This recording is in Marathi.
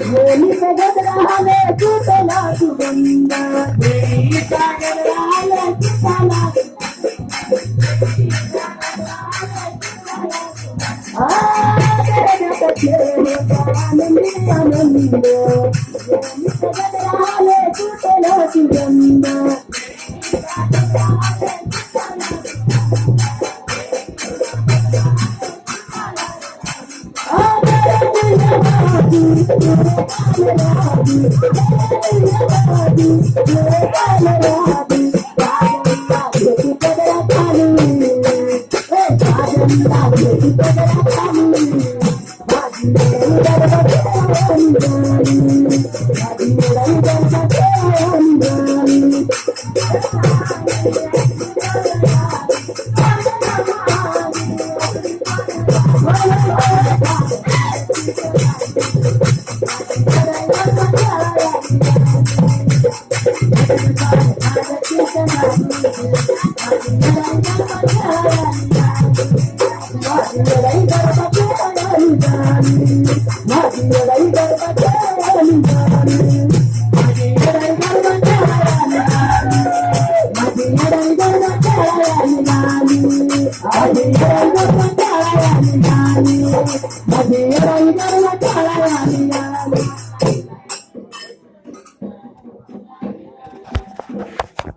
होली सजत राहले तुटला सुगंध देवी सागर राहले तुटला आनंदी आनंद होली सजत राहले तुटला सुगंध